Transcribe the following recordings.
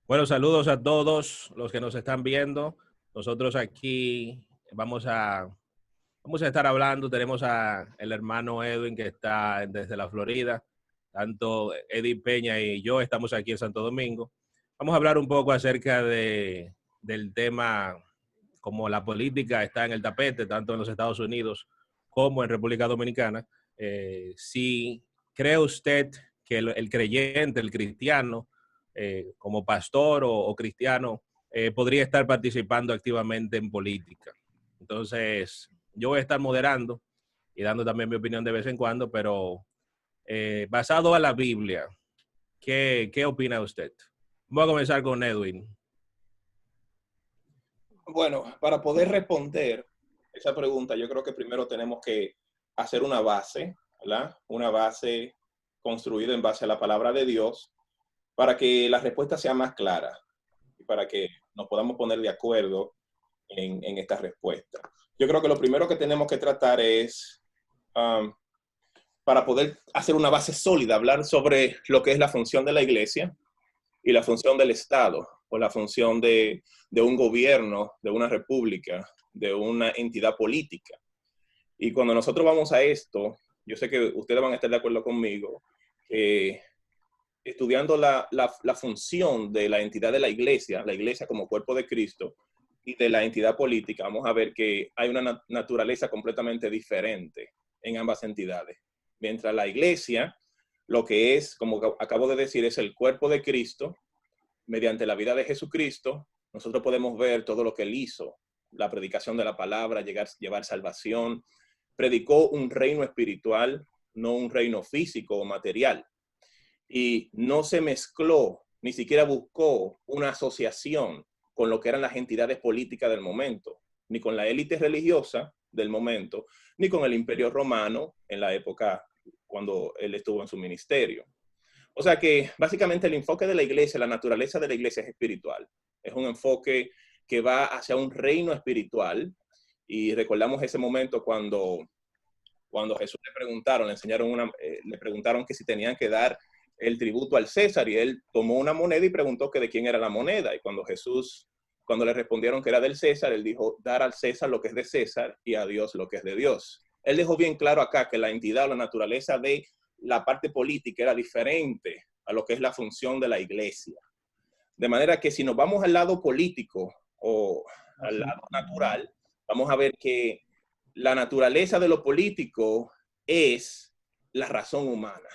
Bueno, saludos a todos los que nos están viendo. Nosotros aquí vamos a, vamos a estar hablando. Tenemos a el hermano Edwin que está desde la Florida. Tanto Eddie Peña y yo estamos aquí en Santo Domingo. Vamos a hablar un poco acerca del tema, como la política está en el tapete, tanto en los Estados Unidos como en República Dominicana. Si cree usted que el creyente, el cristiano, como pastor o cristiano, podría estar participando activamente en política. Entonces, yo voy a estar moderando y dando también mi opinión de vez en cuando, pero basado a la Biblia, ¿qué opina usted? Voy a comenzar con Edwin. Bueno, para poder responder esa pregunta, yo creo que primero tenemos que hacer una base, ¿verdad? Una base construida en base a la palabra de Dios para que la respuesta sea más clara y para que nos podamos poner de acuerdo en esta respuesta. Yo creo que lo primero que tenemos que tratar es, um, para poder hacer una base sólida, hablar sobre lo que es la función de la iglesia y la función del Estado o la función de un gobierno, de una república, de una entidad política. Y cuando nosotros vamos a esto, yo sé que ustedes van a estar de acuerdo conmigo, estudiando la función de la entidad de la iglesia como cuerpo de Cristo, y de la entidad política, vamos a ver que hay una naturaleza completamente diferente en ambas entidades. Mientras la iglesia, lo que es, como acabo de decir, es el cuerpo de Cristo, mediante la vida de Jesucristo, nosotros podemos ver todo lo que él hizo, la predicación de la palabra, llevar salvación, predicó un reino espiritual, no un reino físico o material, y no se mezcló, ni siquiera buscó una asociación con lo que eran las entidades políticas del momento, ni con la élite religiosa del momento, ni con el imperio romano en la época cuando él estuvo en su ministerio. O sea que básicamente el enfoque de la iglesia, la naturaleza de la iglesia es espiritual. Es un enfoque que va hacia un reino espiritual. Y recordamos ese momento cuando Jesús le preguntaron que si tenían que dar el tributo al César, y él tomó una moneda y preguntó que de quién era la moneda. Y cuando le respondieron que era del César, él dijo, dar al César lo que es de César y a Dios lo que es de Dios. Él dejó bien claro acá que la entidad o la naturaleza de la parte política era diferente a lo que es la función de la iglesia. De manera que si nos vamos al lado político o al lado natural, vamos a ver que la naturaleza de lo político es la razón humana.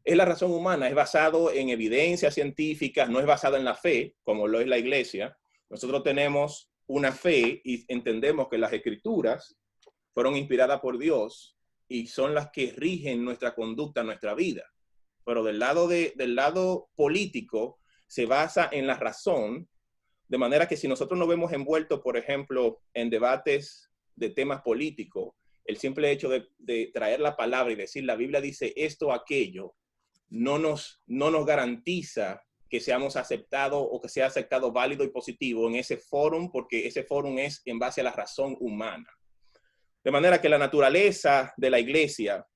Es la razón humana, es basado en evidencias científicas, no es basado en la fe, como lo es la iglesia. Nosotros tenemos una fe y entendemos que las escrituras fueron inspiradas por Dios y son las que rigen nuestra conducta, nuestra vida. Pero del lado político se basa en la razón, de manera que si nosotros nos vemos envueltos, por ejemplo, en debates de temas políticos, el simple hecho de traer la palabra y decir la Biblia dice esto o aquello, no nos garantiza que seamos aceptados o que sea aceptado válido y positivo en ese fórum, porque ese fórum es en base a la razón humana. De manera que la naturaleza de la iglesia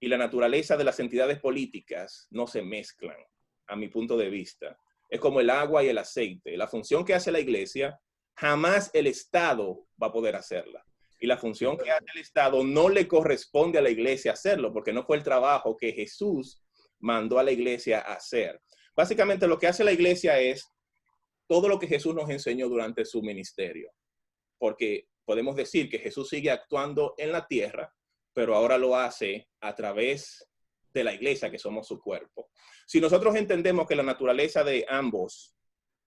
y la naturaleza de las entidades políticas no se mezclan, a mi punto de vista. Es como el agua y el aceite. La función que hace la iglesia, jamás el Estado va a poder hacerla. Y la función que hace el Estado no le corresponde a la iglesia hacerlo, porque no fue el trabajo que Jesús mandó a la iglesia a hacer. Básicamente lo que hace la iglesia es todo lo que Jesús nos enseñó durante su ministerio, porque podemos decir que Jesús sigue actuando en la tierra, pero ahora lo hace a través de la iglesia, que somos su cuerpo. Si nosotros entendemos que la naturaleza de ambos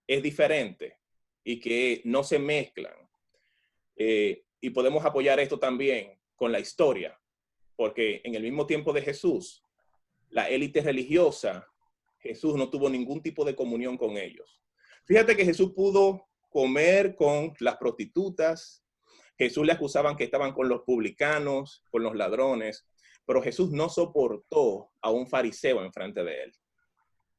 es diferente y que no se mezclan, y podemos apoyar esto también con la historia, porque en el mismo tiempo de Jesús, la élite religiosa, Jesús no tuvo ningún tipo de comunión con ellos. Fíjate que Jesús pudo comer con las prostitutas. Jesús le acusaban que estaban con los publicanos, con los ladrones, pero Jesús no soportó a un fariseo enfrente de él,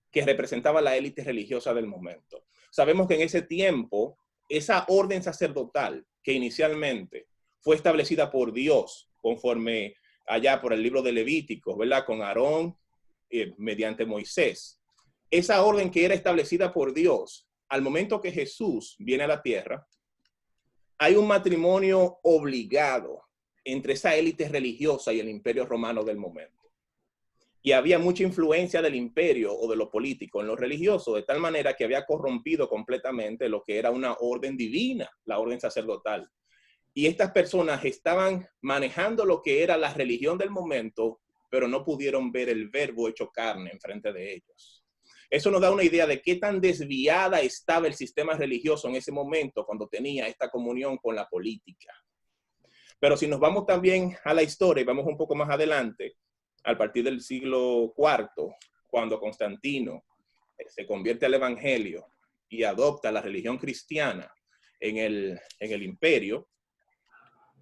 que representaba la élite religiosa del momento. Sabemos que en ese tiempo, esa orden sacerdotal que inicialmente fue establecida por Dios, conforme allá por el libro de Levítico, ¿verdad? Con Aarón, mediante Moisés. esa orden que era establecida por Dios, al momento que Jesús viene a la tierra, hay un matrimonio obligado entre esa élite religiosa y el imperio romano del momento. Y había mucha influencia del imperio o de lo político en lo religioso, de tal manera que había corrompido completamente lo que era una orden divina, la orden sacerdotal. Y estas personas estaban manejando lo que era la religión del momento, pero no pudieron ver el verbo hecho carne enfrente de ellos. Eso nos da una idea de qué tan desviada estaba el sistema religioso en ese momento cuando tenía esta comunión con la política. Pero si nos vamos también a la historia y vamos un poco más adelante, a partir del siglo IV, cuando Constantino se convierte al evangelio y adopta la religión cristiana en el imperio,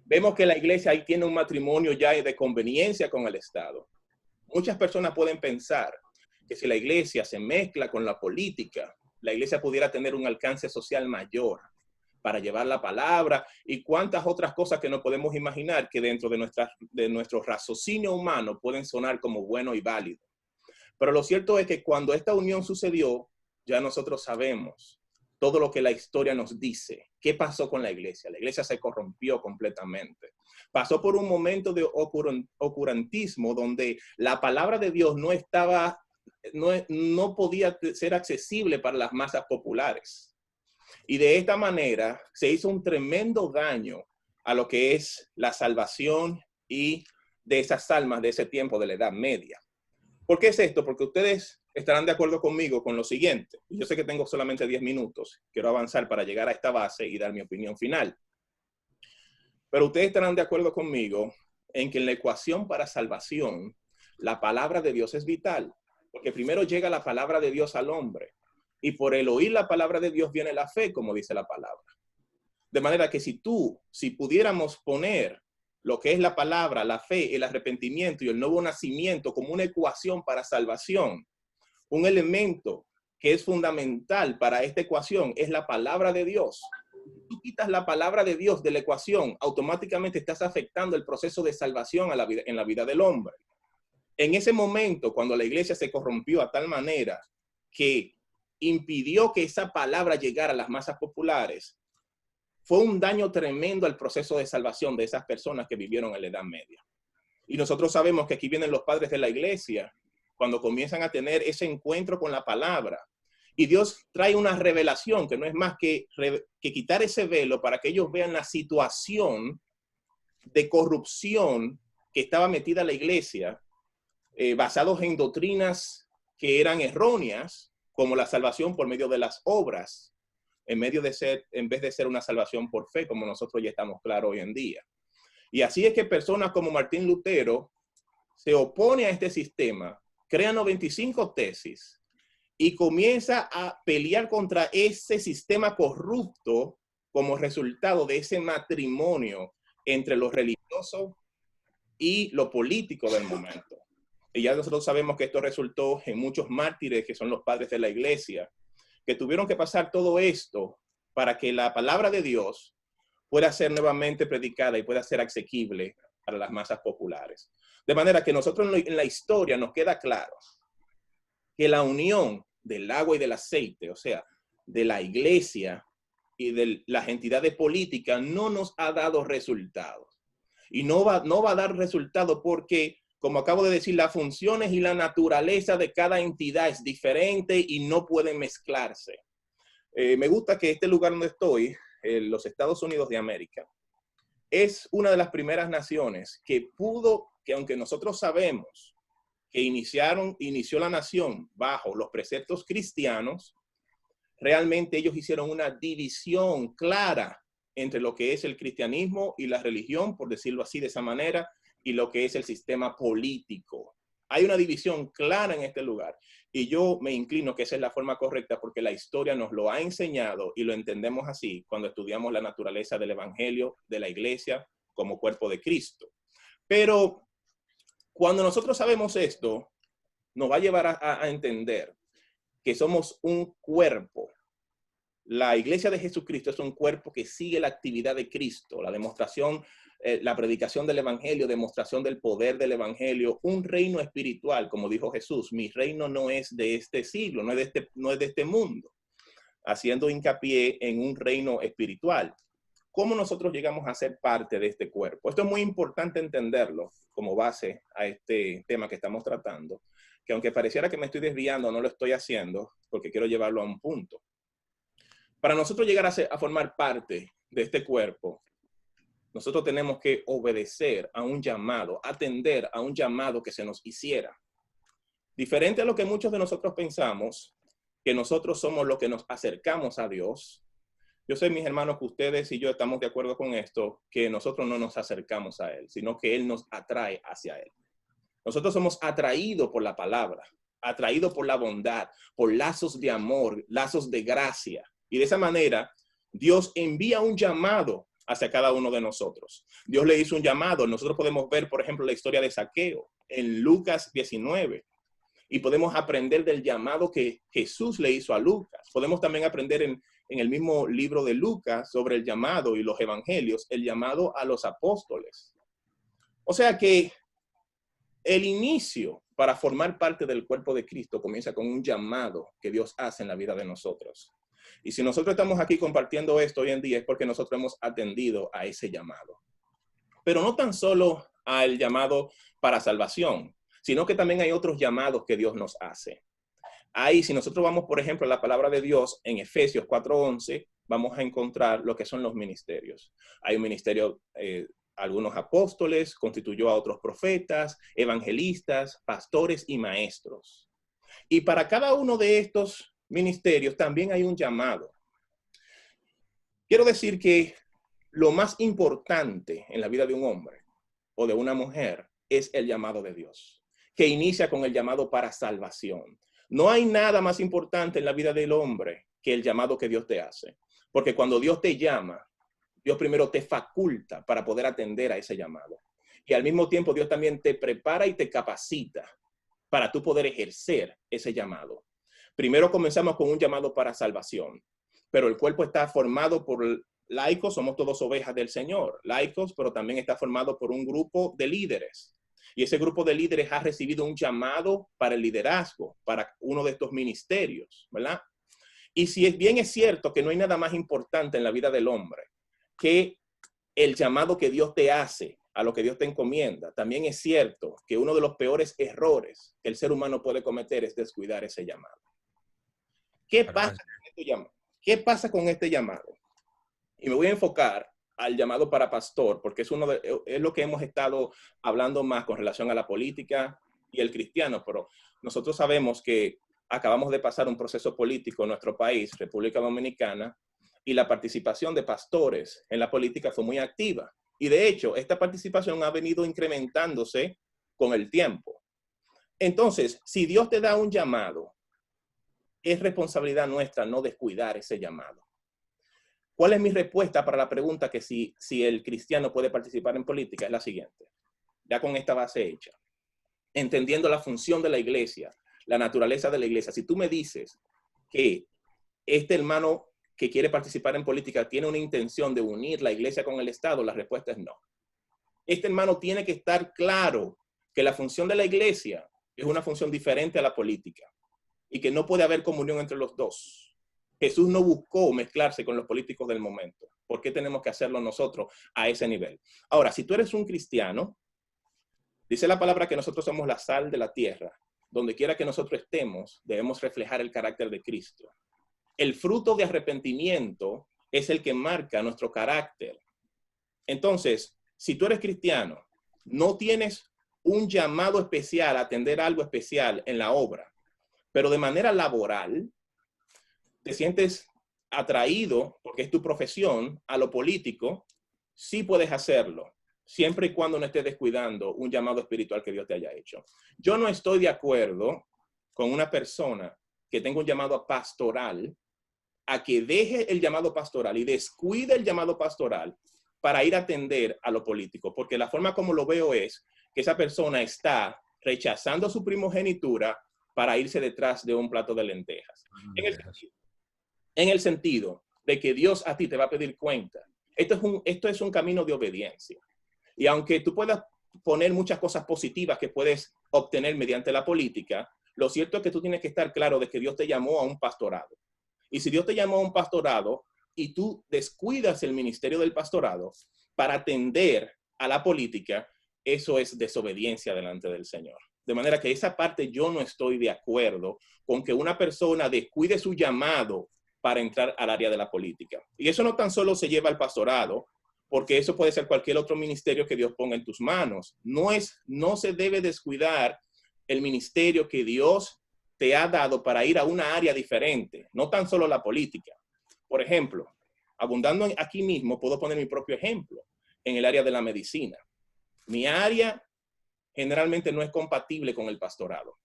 vemos que la iglesia ahí tiene un matrimonio ya de conveniencia con el Estado. Muchas personas pueden pensar que si la iglesia se mezcla con la política, la iglesia pudiera tener un alcance social mayor para llevar la palabra y cuántas otras cosas que no podemos imaginar que dentro de nuestro raciocinio humano pueden sonar como bueno y válido. Pero lo cierto es que cuando esta unión sucedió, ya nosotros sabemos todo lo que la historia nos dice. ¿Qué pasó con la iglesia? La iglesia se corrompió completamente. Pasó por un momento de oscurantismo donde la palabra de Dios no podía ser accesible para las masas populares. Y de esta manera se hizo un tremendo daño a lo que es la salvación y de esas almas de ese tiempo de la Edad Media. ¿Por qué es esto? Porque ustedes estarán de acuerdo conmigo con lo siguiente. Yo sé que tengo solamente 10 minutos. Quiero avanzar para llegar a esta base y dar mi opinión final. Pero ustedes estarán de acuerdo conmigo en que en la ecuación para salvación, la palabra de Dios es vital. Porque primero llega la palabra de Dios al hombre. Y por el oír la palabra de Dios viene la fe, como dice la palabra. De manera que si pudiéramos poner lo que es la palabra, la fe, el arrepentimiento y el nuevo nacimiento como una ecuación para salvación, un elemento que es fundamental para esta ecuación es la palabra de Dios. Si tú quitas la palabra de Dios de la ecuación, automáticamente estás afectando el proceso de salvación en la vida del hombre. En ese momento, cuando la iglesia se corrompió a tal manera que impidió que esa palabra llegara a las masas populares, fue un daño tremendo al proceso de salvación de esas personas que vivieron en la Edad Media. Y nosotros sabemos que aquí vienen los padres de la iglesia, cuando comienzan a tener ese encuentro con la palabra. Y Dios trae una revelación que no es más que quitar ese velo para que ellos vean la situación de corrupción que estaba metida la iglesia, basados en doctrinas que eran erróneas, como la salvación por medio de las obras, en vez de ser una salvación por fe, como nosotros ya estamos claros hoy en día. Y así es que personas como Martín Lutero se opone a este sistema, crea 95 tesis y comienza a pelear contra ese sistema corrupto como resultado de ese matrimonio entre lo religioso y lo político del momento. Y ya nosotros sabemos que esto resultó en muchos mártires que son los padres de la iglesia, que tuvieron que pasar todo esto para que la palabra de Dios pueda ser nuevamente predicada y pueda ser asequible para las masas populares. De manera que nosotros en la historia nos queda claro que la unión del agua y del aceite, o sea, de la iglesia y de las entidades políticas, no nos ha dado resultados. Y no va a dar resultado porque, como acabo de decir, las funciones y la naturaleza de cada entidad es diferente y no pueden mezclarse. Me gusta que este lugar donde estoy, los Estados Unidos de América, es una de las primeras naciones que aunque nosotros sabemos que inició la nación bajo los preceptos cristianos, realmente ellos hicieron una división clara entre lo que es el cristianismo y la religión, por decirlo así de esa manera, y lo que es el sistema político. Hay una división clara en este lugar y yo me inclino que esa es la forma correcta porque la historia nos lo ha enseñado y lo entendemos así cuando estudiamos la naturaleza del evangelio, de la iglesia como cuerpo de Cristo. Pero cuando nosotros sabemos esto, nos va a llevar a entender que somos un cuerpo La iglesia de Jesucristo es un cuerpo que sigue la actividad de Cristo, la demostración, la predicación del evangelio, demostración del poder del evangelio, un reino espiritual, como dijo Jesús, mi reino no es de este siglo, no es de este mundo, haciendo hincapié en un reino espiritual. ¿Cómo nosotros llegamos a ser parte de este cuerpo? Esto es muy importante entenderlo como base a este tema que estamos tratando, que aunque pareciera que me estoy desviando, no lo estoy haciendo porque quiero llevarlo a un punto. Para nosotros llegar a formar parte de este cuerpo, nosotros tenemos que obedecer a un llamado, atender a un llamado que se nos hiciera. Diferente a lo que muchos de nosotros pensamos, que nosotros somos los que nos acercamos a Dios. Yo sé, mis hermanos, que ustedes y yo estamos de acuerdo con esto, que nosotros no nos acercamos a Él, sino que Él nos atrae hacia Él. Nosotros somos atraídos por la palabra, atraídos por la bondad, por lazos de amor, lazos de gracia. Y de esa manera, Dios envía un llamado hacia cada uno de nosotros. Dios le hizo un llamado. Nosotros podemos ver, por ejemplo, la historia de Zaqueo en Lucas 19. Y podemos aprender del llamado que Jesús le hizo a Lucas. Podemos también aprender en el mismo libro de Lucas sobre el llamado y los evangelios, el llamado a los apóstoles. O sea que el inicio para formar parte del cuerpo de Cristo comienza con un llamado que Dios hace en la vida de nosotros. Y si nosotros estamos aquí compartiendo esto hoy en día es porque nosotros hemos atendido a ese llamado. Pero no tan solo al llamado para salvación, sino que también hay otros llamados que Dios nos hace. Ahí, si nosotros vamos, por ejemplo, a la palabra de Dios en Efesios 4:11, vamos a encontrar lo que son los ministerios. Hay un ministerio, algunos apóstoles, constituyó a otros profetas, evangelistas, pastores y maestros. Y para cada uno de estos ministerios también hay un llamado. Quiero decir que lo más importante en la vida de un hombre o de una mujer es el llamado de Dios, que inicia con el llamado para salvación. No hay nada más importante en la vida del hombre que el llamado que Dios te hace. Porque cuando Dios te llama, Dios primero te faculta para poder atender a ese llamado. Y al mismo tiempo Dios también te prepara y te capacita para tú poder ejercer ese llamado. Primero comenzamos con un llamado para salvación, pero el cuerpo está formado por laicos, somos todos ovejas del Señor, laicos, pero también está formado por un grupo de líderes. Y ese grupo de líderes ha recibido un llamado para el liderazgo, para uno de estos ministerios, ¿verdad? Y si bien es cierto que no hay nada más importante en la vida del hombre que el llamado que Dios te hace, a lo que Dios te encomienda, también es cierto que uno de los peores errores que el ser humano puede cometer es descuidar ese llamado. ¿Qué pasa con este llamado? ¿Qué pasa con este llamado? Y me voy a enfocar al llamado para pastor, porque es lo que hemos estado hablando más con relación a la política y el cristiano, pero nosotros sabemos que acabamos de pasar un proceso político en nuestro país, República Dominicana, y la participación de pastores en la política fue muy activa. Y de hecho, esta participación ha venido incrementándose con el tiempo. Entonces, si Dios te da un llamado, es responsabilidad nuestra no descuidar ese llamado. ¿Cuál es mi respuesta para la pregunta que si el cristiano puede participar en política? Es la siguiente, ya con esta base hecha. Entendiendo la función de la iglesia, la naturaleza de la iglesia. Si tú me dices que este hermano que quiere participar en política tiene una intención de unir la iglesia con el Estado, la respuesta es no. Este hermano tiene que estar claro que la función de la iglesia es una función diferente a la política y que no puede haber comunión entre los dos. Jesús no buscó mezclarse con los políticos del momento. ¿Por qué tenemos que hacerlo nosotros a ese nivel? Ahora, si tú eres un cristiano, dice la palabra que nosotros somos la sal de la tierra. Donde quiera que nosotros estemos, debemos reflejar el carácter de Cristo. El fruto de arrepentimiento es el que marca nuestro carácter. Entonces, si tú eres cristiano, no tienes un llamado especial a atender algo especial en la obra, pero de manera laboral, te sientes atraído, porque es tu profesión, a lo político, sí puedes hacerlo, siempre y cuando no estés descuidando un llamado espiritual que Dios te haya hecho. Yo no estoy de acuerdo con una persona que tenga un llamado pastoral a que deje el llamado pastoral y descuide el llamado pastoral para ir a atender a lo político, porque la forma como lo veo es que esa persona está rechazando su primogenitura para irse detrás de un plato de lentejas. en el sentido de que Dios a ti te va a pedir cuenta. Esto es un camino de obediencia. Y aunque tú puedas poner muchas cosas positivas que puedes obtener mediante la política, lo cierto es que tú tienes que estar claro de que Dios te llamó a un pastorado. Y si Dios te llamó a un pastorado y tú descuidas el ministerio del pastorado para atender a la política, eso es desobediencia delante del Señor. De manera que esa parte yo no estoy de acuerdo con que una persona descuide su llamado para entrar al área de la política. Y eso no tan solo se lleva al pastorado, porque eso puede ser cualquier otro ministerio que Dios ponga en tus manos. No se debe descuidar el ministerio que Dios te ha dado para ir a una área diferente, no tan solo la política. Por ejemplo, abundando aquí mismo, puedo poner mi propio ejemplo en el área de la medicina. Mi área generalmente no es compatible con el pastorado.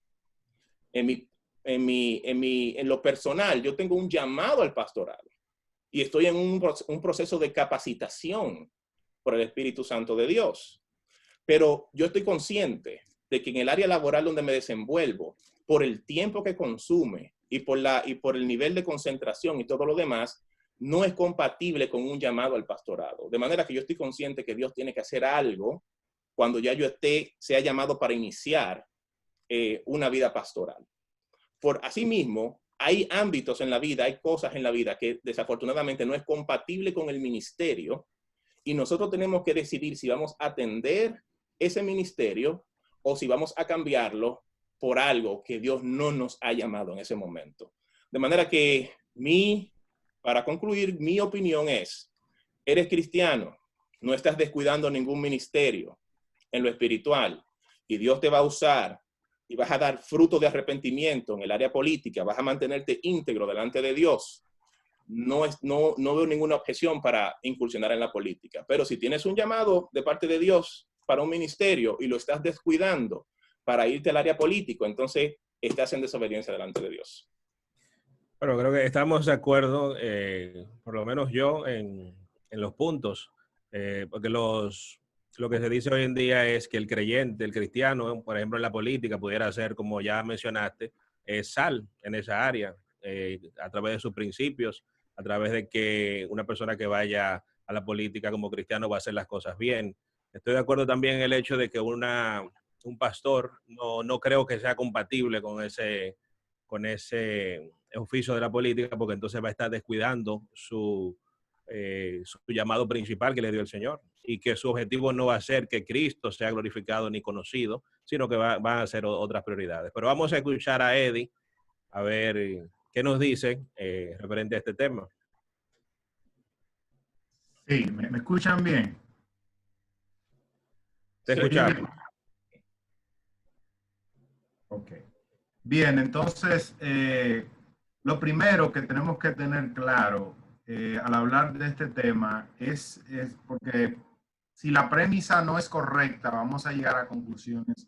En lo personal, yo tengo un llamado al pastorado y estoy en un proceso de capacitación por el Espíritu Santo de Dios. Pero yo estoy consciente de que en el área laboral donde me desenvuelvo, por el tiempo que consume y por el nivel de concentración y todo lo demás, no es compatible con un llamado al pastorado. De manera que yo estoy consciente que Dios tiene que hacer algo cuando ya yo sea llamado para iniciar una vida pastoral. Por asimismo, hay ámbitos en la vida, hay cosas en la vida que desafortunadamente no es compatible con el ministerio y nosotros tenemos que decidir si vamos a atender ese ministerio o si vamos a cambiarlo por algo que Dios no nos ha llamado en ese momento. De manera que para concluir, mi opinión es, eres cristiano, no estás descuidando ningún ministerio en lo espiritual y Dios te va a usar y vas a dar fruto de arrepentimiento en el área política, vas a mantenerte íntegro delante de Dios, no veo ninguna objeción para incursionar en la política. Pero si tienes un llamado de parte de Dios para un ministerio y lo estás descuidando para irte al área político, entonces estás en desobediencia delante de Dios. Bueno, creo que estamos de acuerdo, por lo menos yo, en los puntos, porque lo que se dice hoy en día es que el creyente, el cristiano, por ejemplo, en la política, pudiera ser, como ya mencionaste, sal en esa área, a través de sus principios, a través de que una persona que vaya a la política como cristiano va a hacer las cosas bien. Estoy de acuerdo también en el hecho de que un pastor no creo que sea compatible con ese oficio de la política, porque entonces va a estar descuidando su llamado principal que le dio el Señor, y que su objetivo no va a ser que Cristo sea glorificado ni conocido, sino que van a ser otras prioridades. Pero vamos a escuchar a Eddie, a ver qué nos dice referente a este tema. Sí, ¿me escuchan bien? Te escuchamos. Ok. Bien, entonces, lo primero que tenemos que tener claro al hablar de este tema es porque si la premisa no es correcta, vamos a llegar a conclusiones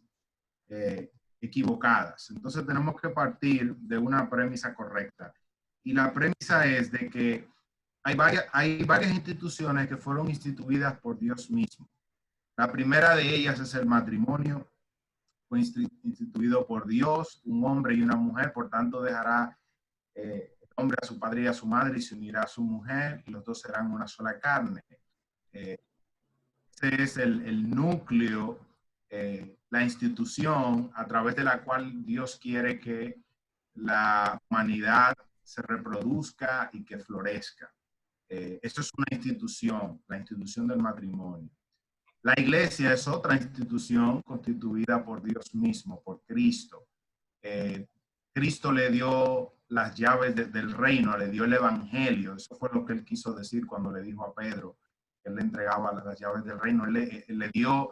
equivocadas. Entonces tenemos que partir de una premisa correcta. Y la premisa es de que hay varias instituciones que fueron instituidas por Dios mismo. La primera de ellas es el matrimonio. Fue instituido por Dios, un hombre y una mujer, por tanto dejará el hombre a su padre y a su madre y se unirá a su mujer y los dos serán una sola carne. Ese es el núcleo, la institución a través de la cual Dios quiere que la humanidad se reproduzca y que florezca. Esto es una institución, la institución del matrimonio. La iglesia es otra institución constituida por Dios mismo, por Cristo. Cristo le dio las llaves del reino, le dio el evangelio. Eso fue lo que él quiso decir cuando le dijo a Pedro que él le entregaba las llaves del reino. Él le dio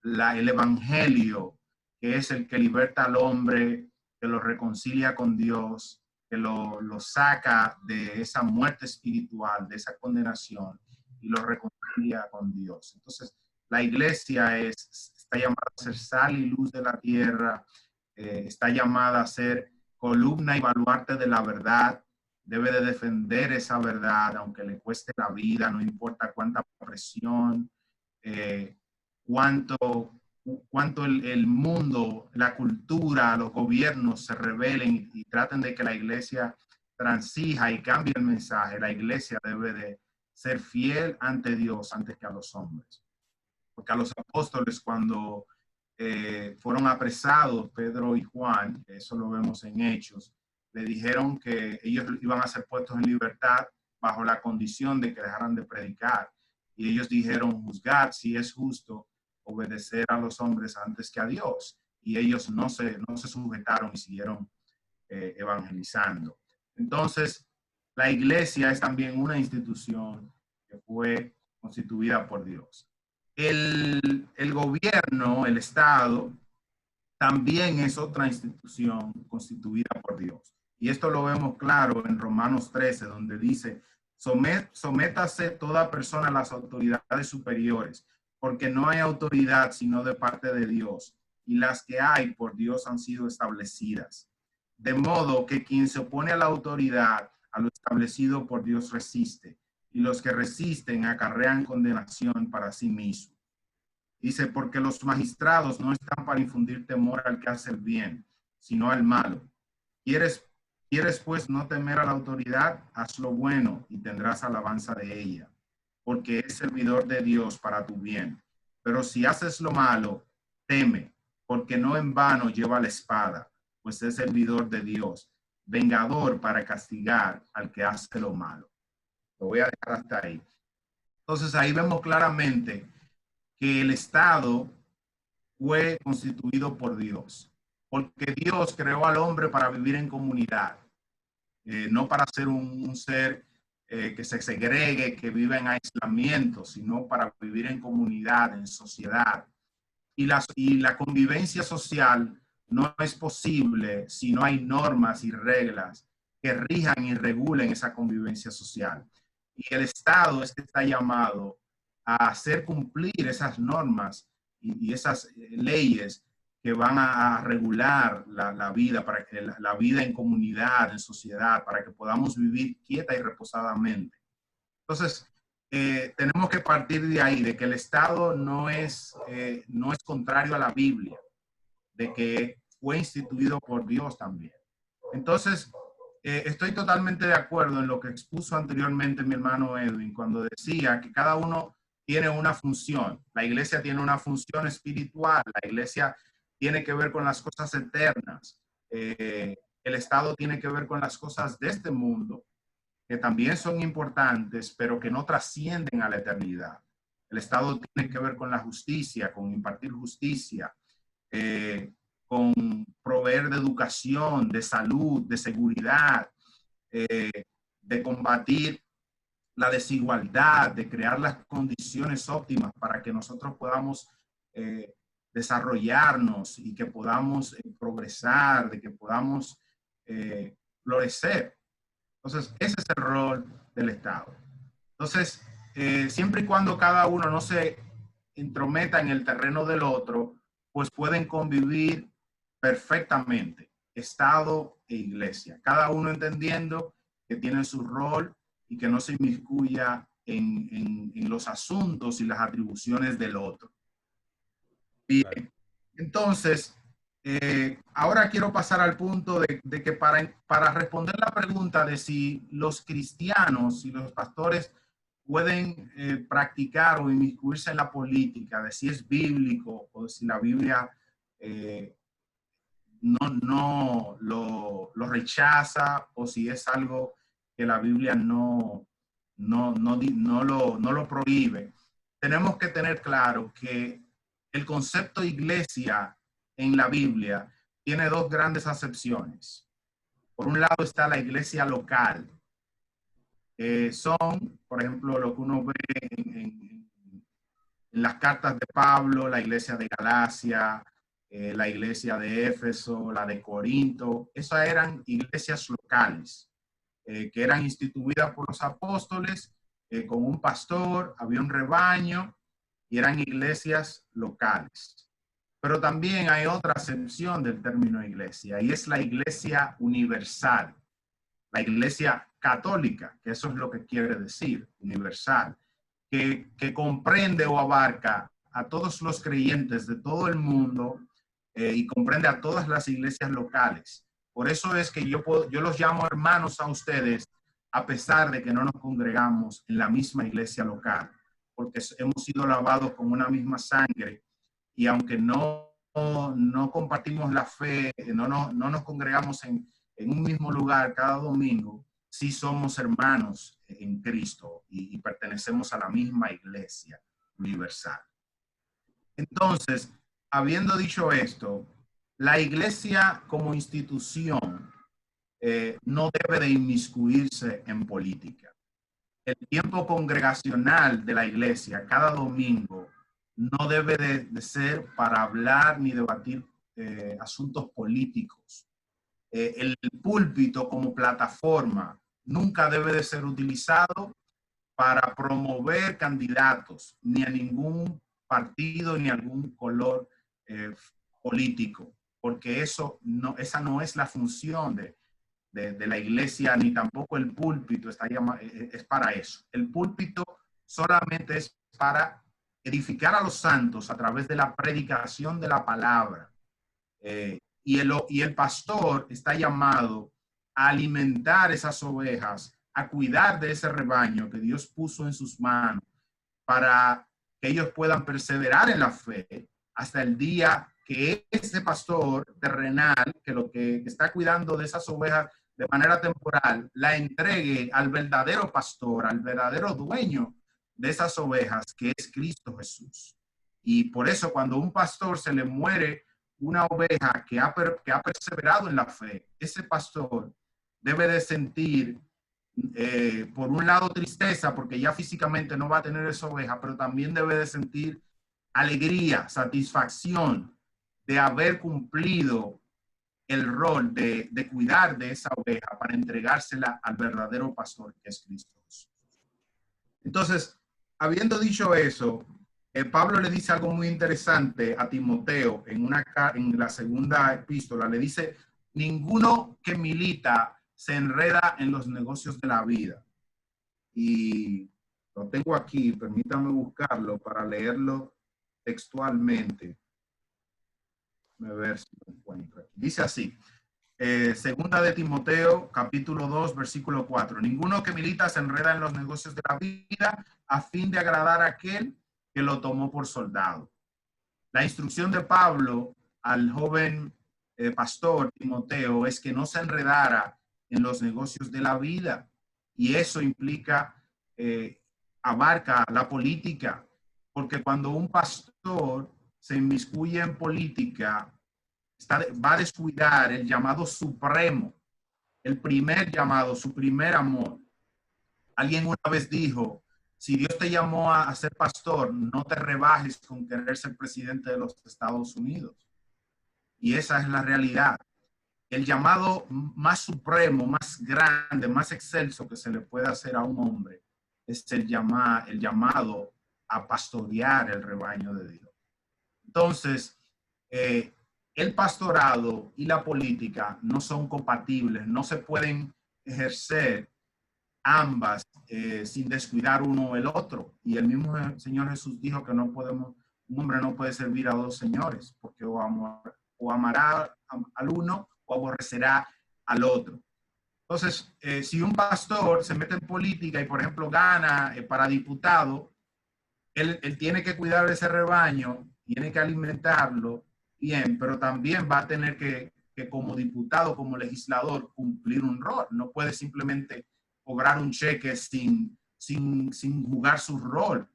el evangelio, que es el que liberta al hombre, que lo reconcilia con Dios, que lo saca de esa muerte espiritual, de esa condenación y lo reconcilia con Dios. Entonces, la iglesia está llamada a ser sal y luz de la tierra, está llamada a ser columna y baluarte de la verdad, debe de defender esa verdad, aunque le cueste la vida, no importa cuánta presión, cuánto el mundo, la cultura, los gobiernos se rebelen y traten de que la iglesia transija y cambie el mensaje, la iglesia debe de ser fiel ante Dios antes que a los hombres. Porque a los apóstoles, cuando fueron apresados, Pedro y Juan, eso lo vemos en Hechos, le dijeron que ellos iban a ser puestos en libertad bajo la condición de que dejaran de predicar. Y ellos dijeron, juzgad si es justo obedecer a los hombres antes que a Dios. Y ellos no se sujetaron y siguieron evangelizando. Entonces, la iglesia es también una institución que fue constituida por Dios. El gobierno, el Estado, también es otra institución constituida por Dios. Y esto lo vemos claro en Romanos 13, donde dice, sométase toda persona a las autoridades superiores, porque no hay autoridad sino de parte de Dios, y las que hay por Dios han sido establecidas. De modo que quien se opone a la autoridad, a lo establecido por Dios resiste, y los que resisten acarrean condenación para sí mismos. Dice, porque los magistrados no están para infundir temor al que hace el bien, sino al malo. ¿Quieres pues no temer a la autoridad? Haz lo bueno y tendrás alabanza de ella, porque es servidor de Dios para tu bien. Pero si haces lo malo, teme, porque no en vano lleva la espada, pues es servidor de Dios, vengador para castigar al que hace lo malo. Lo voy a dejar hasta ahí. Entonces ahí vemos claramente que el Estado fue constituido por Dios, porque Dios creó al hombre para vivir en comunidad, no para ser un ser que se segregue, que viva en aislamiento, sino para vivir en comunidad, en sociedad. Y la convivencia social no es posible si no hay normas y reglas que rijan y regulen esa convivencia social. Y el Estado es que está llamado a hacer cumplir esas normas y esas leyes que van a regular la vida, para que la vida en comunidad, en sociedad, para que podamos vivir quieta y reposadamente. Entonces, tenemos que partir de ahí, de que el Estado no es contrario a la Biblia, de que fue instituido por Dios también. Entonces, estoy totalmente de acuerdo en lo que expuso anteriormente mi hermano Edwin, cuando decía que cada uno tiene una función. La iglesia tiene una función espiritual, la iglesia tiene que ver con las cosas eternas. El Estado tiene que ver con las cosas de este mundo, que también son importantes, pero que no trascienden a la eternidad. El Estado tiene que ver con la justicia, con impartir justicia, con proveer de educación, de salud, de seguridad, de combatir la desigualdad, de crear las condiciones óptimas para que nosotros podamos desarrollarnos y que podamos progresar, de que podamos florecer. Entonces, ese es el rol del Estado. Entonces, siempre y cuando cada uno no se intrometa en el terreno del otro, pues pueden convivir perfectamente, Estado e iglesia. Cada uno entendiendo que tiene su rol y que no se inmiscuya en los asuntos y las atribuciones del otro. Bien, entonces, ahora quiero pasar al punto de que para responder la pregunta de si los cristianos y los pastores pueden practicar o inmiscuirse en la política, de si es bíblico o si la Biblia no lo rechaza, o si es algo que la Biblia no lo prohíbe. Tenemos que tener claro que el concepto iglesia en la Biblia tiene dos grandes acepciones. Por un lado está la iglesia local. Son, por ejemplo, lo que uno ve en las cartas de Pablo, la iglesia de Galacia, la iglesia de Éfeso, la de Corinto. Esas eran iglesias locales que eran instituidas por los apóstoles con un pastor, había un rebaño y eran iglesias locales. Pero también hay otra acepción del término iglesia, y es la iglesia universal, la iglesia católica, que eso es lo que quiere decir, universal, que comprende o abarca a todos los creyentes de todo el mundo y comprende a todas las iglesias locales, Por eso es que yo los llamo hermanos a ustedes, a pesar de que no nos congregamos en la misma iglesia local, porque hemos sido lavados con una misma sangre, y aunque no compartimos la fe, no nos congregamos en un mismo lugar cada domingo, sí somos hermanos en Cristo y pertenecemos a la misma iglesia universal. Entonces, habiendo dicho esto, la iglesia como institución no debe de inmiscuirse en política. El tiempo congregacional de la iglesia cada domingo no debe de ser para hablar ni debatir asuntos políticos. El púlpito como plataforma nunca debe de ser utilizado para promover candidatos ni a ningún partido ni a algún color político, porque esa no es la función de la iglesia, ni tampoco el púlpito es para eso. El púlpito solamente es para edificar a los santos a través de la predicación de la palabra. Y el pastor está llamado a alimentar esas ovejas, a cuidar de ese rebaño que Dios puso en sus manos para que ellos puedan perseverar en la fe hasta el día que ese pastor terrenal, que lo que está cuidando de esas ovejas de manera temporal, la entregue al verdadero pastor, al verdadero dueño de esas ovejas, que es Cristo Jesús. Y por eso cuando a un pastor se le muere una oveja que ha perseverado en la fe, ese pastor debe de sentir, por un lado, tristeza, porque ya físicamente no va a tener esa oveja, pero también debe de sentir alegría, satisfacción de haber cumplido el rol de cuidar de esa oveja para entregársela al verdadero pastor, que es Cristo. Entonces, habiendo dicho eso, Pablo le dice algo muy interesante a Timoteo en la segunda epístola. Le dice: ninguno que milita se enreda en los negocios de la vida. Y lo tengo aquí, permítame buscarlo para leerlo textualmente. A ver si lo encuentro. Dice así, segunda de Timoteo, capítulo 2, versículo 4. Ninguno que milita se enreda en los negocios de la vida a fin de agradar a aquel que lo tomó por soldado. La instrucción de Pablo al joven pastor Timoteo es que no se enredara en los negocios de la vida, y eso implica, abarca la política, porque cuando un pastor se inmiscuye en política, va a descuidar el llamado supremo, el primer llamado, su primer amor. Alguien una vez dijo: si Dios te llamó a ser pastor, no te rebajes con querer ser presidente de los Estados Unidos. Y esa es la realidad. El llamado más supremo, más grande, más excelso que se le puede hacer a un hombre es el llamado a pastorear el rebaño de Dios. Entonces, el pastorado y la política no son compatibles, no se pueden ejercer ambas sin descuidar uno o el otro. Y el mismo Señor Jesús dijo que un hombre no puede servir a dos señores, porque o amará al uno o aborrecerá al otro. Entonces, si un pastor se mete en política y, por ejemplo, gana para diputado, él tiene que cuidar de ese rebaño, tiene que alimentarlo bien, pero también va a tener que como diputado, como legislador, cumplir un rol. No puede simplemente cobrar un cheque sin jugar su rol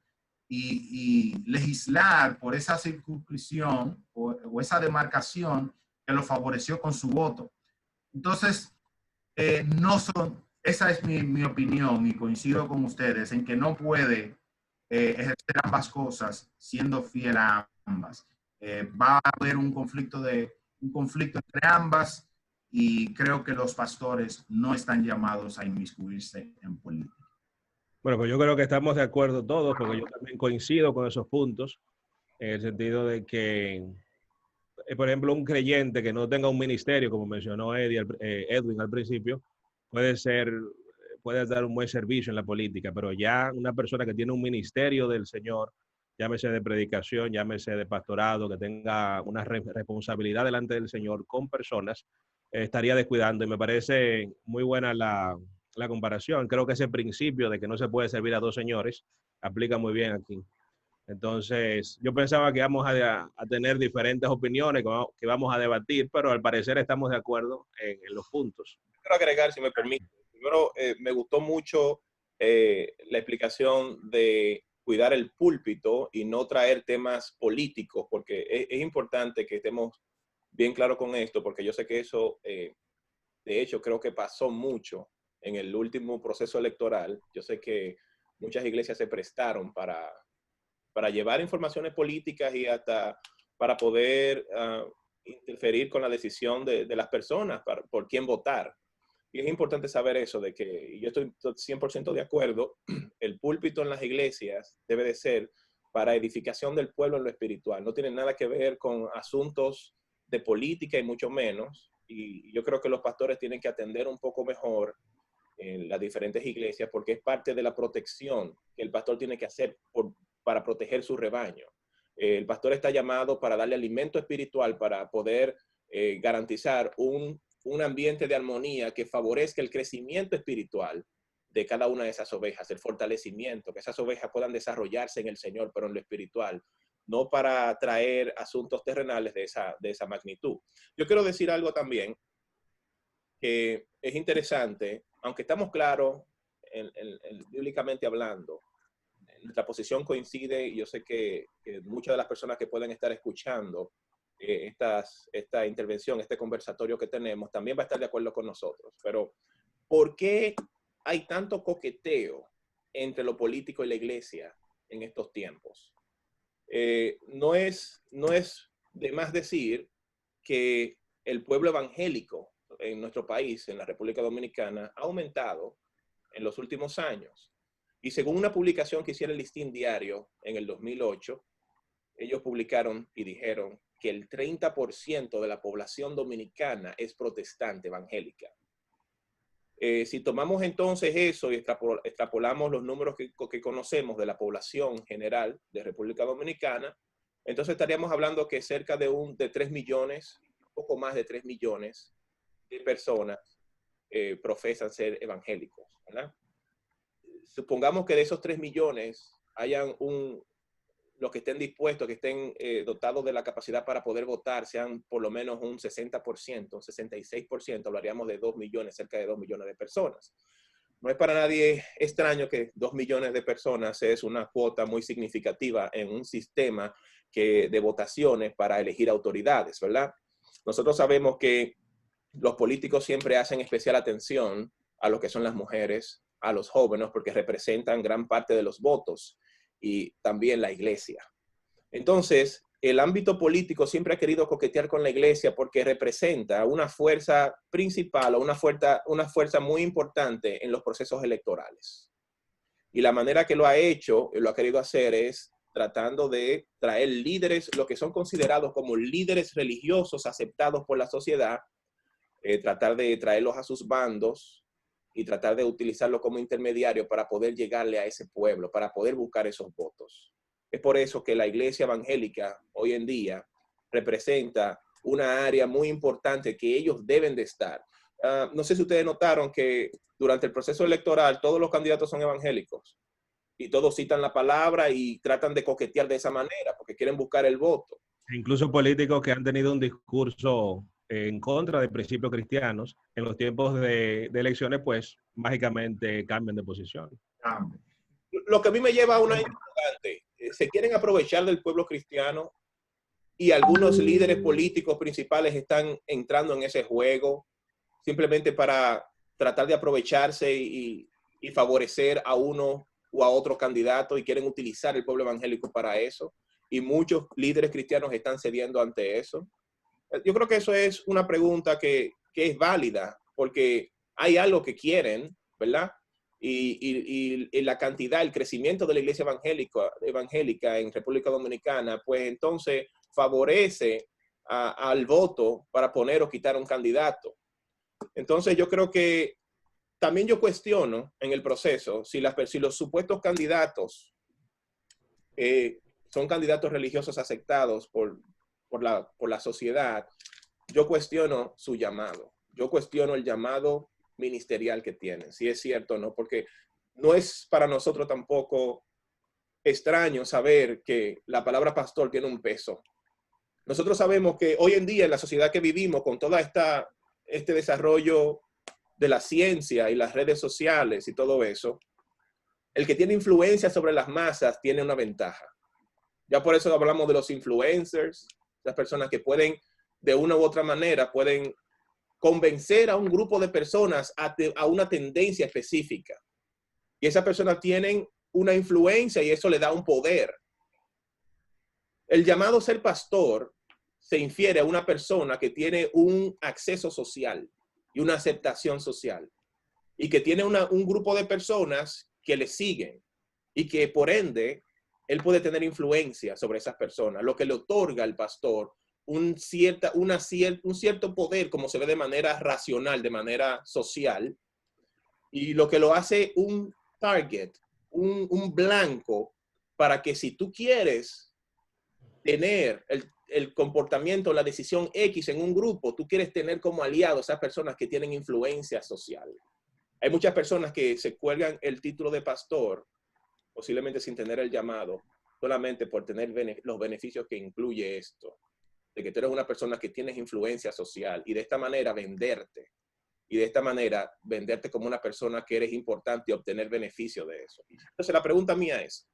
y legislar por esa circunscripción o esa demarcación que lo favoreció con su voto. Entonces, esa es mi opinión, y coincido con ustedes en que no puede ejercer ambas cosas siendo fiel a ambas. Va a haber un conflicto entre ambas, y creo que los pastores no están llamados a inmiscuirse en política. Bueno, pues yo creo que estamos de acuerdo todos, porque yo también coincido con esos puntos, en el sentido de que, por ejemplo, un creyente que no tenga un ministerio, como mencionó Edwin al principio, puede dar un buen servicio en la política, pero ya una persona que tiene un ministerio del Señor, llámese de predicación, llámese de pastorado, que tenga una responsabilidad delante del Señor con personas, estaría descuidando. Y me parece muy buena la comparación. Creo que ese principio de que no se puede servir a dos señores aplica muy bien aquí. Entonces, yo pensaba que íbamos a tener diferentes opiniones, que vamos a debatir, pero al parecer estamos de acuerdo en los puntos. Quiero agregar, si me permite. Primero, me gustó mucho la explicación de cuidar el púlpito y no traer temas políticos, porque es importante que estemos bien claros con esto, porque yo sé que eso, de hecho, creo que pasó mucho en el último proceso electoral. Yo sé que muchas iglesias se prestaron para llevar informaciones políticas y hasta para poder interferir con la decisión de las personas por quién votar. Y es importante saber eso, de que, y yo estoy 100% de acuerdo, el púlpito en las iglesias debe de ser para edificación del pueblo en lo espiritual. No tiene nada que ver con asuntos de política y mucho menos. Y yo creo que los pastores tienen que atender un poco mejor en las diferentes iglesias, porque es parte de la protección que el pastor tiene que hacer para proteger su rebaño. El pastor está llamado para darle alimento espiritual, para poder garantizar un ambiente de armonía que favorezca el crecimiento espiritual de cada una de esas ovejas, el fortalecimiento, que esas ovejas puedan desarrollarse en el Señor, pero en lo espiritual, no para traer asuntos terrenales de esa magnitud. Yo quiero decir algo también que es interesante, aunque estamos claros bíblicamente hablando, nuestra posición coincide, y yo sé que muchas de las personas que pueden estar escuchando esta intervención, este conversatorio que tenemos, también va a estar de acuerdo con nosotros. Pero, ¿por qué hay tanto coqueteo entre lo político y la iglesia en estos tiempos? No es de más decir que el pueblo evangélico en nuestro país, en la República Dominicana, ha aumentado en los últimos años. Y según una publicación que hiciera el Listín Diario en el 2008, ellos publicaron y dijeron que el 30% de la población dominicana es protestante evangélica. Si tomamos entonces eso y extrapolamos los números que conocemos de la población general de República Dominicana, entonces estaríamos hablando que cerca de 3 millones, un poco más de 3 millones de personas profesan ser evangélicos, ¿verdad? Supongamos que de esos 3 millones hayan los que estén dispuestos, que estén dotados de la capacidad para poder votar, sean por lo menos un 60%, 66%, hablaríamos de 2 millones, cerca de 2 millones de personas. No es para nadie extraño que 2 millones de personas es una cuota muy significativa en un sistema de votaciones para elegir autoridades, ¿verdad? Nosotros sabemos que los políticos siempre hacen especial atención a lo que son las mujeres, a los jóvenes, porque representan gran parte de los votos, y también la iglesia. Entonces, el ámbito político siempre ha querido coquetear con la iglesia porque representa una fuerza principal o una fuerza muy importante en los procesos electorales. Y la manera que lo ha hecho, lo ha querido hacer es tratando de traer líderes, lo que son considerados como líderes religiosos aceptados por la sociedad, tratar de traerlos a sus bandos y tratar de utilizarlo como intermediario para poder llegarle a ese pueblo, para poder buscar esos votos. Es por eso que la iglesia evangélica hoy en día representa una área muy importante que ellos deben de estar. No sé si ustedes notaron que durante el proceso electoral todos los candidatos son evangélicos y todos citan la palabra y tratan de coquetear de esa manera porque quieren buscar el voto. Incluso políticos que han tenido un discurso en contra de principios cristianos, en los tiempos de elecciones, pues mágicamente cambian de posición. Lo que a mí me lleva a una interrogante, se quieren aprovechar del pueblo cristiano y algunos líderes políticos principales están entrando en ese juego simplemente para tratar de aprovecharse y favorecer a uno o a otro candidato, y quieren utilizar el pueblo evangélico para eso. Y muchos líderes cristianos están cediendo ante eso. Yo creo que eso es una pregunta que es válida, porque hay algo que quieren, ¿verdad? Y la cantidad, el crecimiento de la iglesia evangélica en República Dominicana, pues entonces favorece al voto para poner o quitar un candidato. Entonces yo creo que también yo cuestiono en el proceso si los supuestos candidatos son candidatos religiosos aceptados por la sociedad. Yo cuestiono su llamado. yo cuestiono el llamado ministerial que tienen, si es cierto o no, porque no es para nosotros tampoco extraño saber que la palabra pastor tiene un peso. Nosotros sabemos que hoy en día en la sociedad que vivimos, con toda este desarrollo de la ciencia y las redes sociales y todo eso, el que tiene influencia sobre las masas tiene una ventaja. Ya por eso hablamos de los influencers, las personas que pueden, de una u otra manera, pueden convencer a un grupo de personas a una tendencia específica. Y esas personas tienen una influencia y eso le da un poder. El llamado ser pastor se infiere a una persona que tiene un acceso social y una aceptación social y que tiene un grupo de personas que le siguen y que por ende él puede tener influencia sobre esas personas, lo que le otorga al pastor un cierto poder, como se ve de manera racional, de manera social, y lo que lo hace un target, un blanco, para que si tú quieres tener el comportamiento, la decisión X en un grupo, tú quieres tener como aliados a esas personas que tienen influencia social. Hay muchas personas que se cuelgan el título de pastor, posiblemente sin tener el llamado, solamente por tener los beneficios que incluye esto, de que tú eres una persona que tienes influencia social y de esta manera venderte, y de esta manera venderte como una persona que eres importante y obtener beneficio de eso. Entonces la pregunta mía es,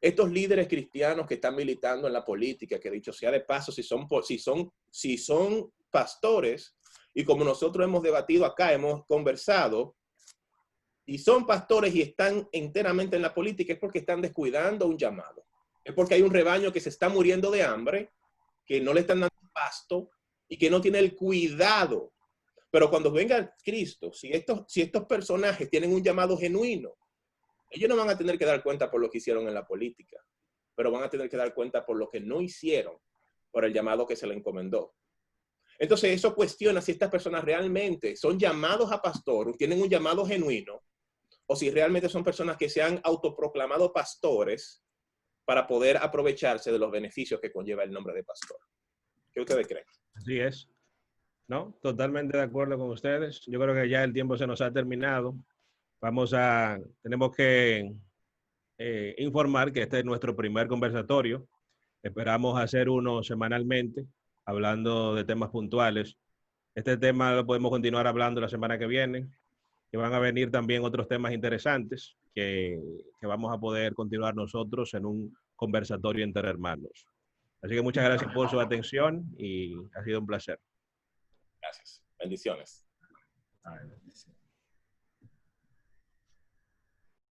estos líderes cristianos que están militando en la política, que dicho sea de paso, si son pastores, y como nosotros hemos debatido acá, hemos conversado, y son pastores y están enteramente en la política, es porque están descuidando un llamado. Es porque hay un rebaño que se está muriendo de hambre, que no le están dando pasto y que no tiene el cuidado. Pero cuando venga Cristo, si estos personajes tienen un llamado genuino, ellos no van a tener que dar cuenta por lo que hicieron en la política, pero van a tener que dar cuenta por lo que no hicieron, por el llamado que se le encomendó. Entonces eso cuestiona si estas personas realmente son llamados a pastor, tienen un llamado genuino, o si realmente son personas que se han autoproclamado pastores para poder aprovecharse de los beneficios que conlleva el nombre de pastor. ¿Qué ustedes creen? Así es. No, totalmente de acuerdo con ustedes. Yo creo que ya el tiempo se nos ha terminado. Tenemos que informar que este es nuestro primer conversatorio. Esperamos hacer uno semanalmente, hablando de temas puntuales. Este tema lo podemos continuar hablando la semana que viene, que van a venir también otros temas interesantes que vamos a poder continuar nosotros en un conversatorio entre hermanos. Así que muchas gracias por su atención y ha sido un placer. Gracias. Bendiciones. Ay, bendiciones.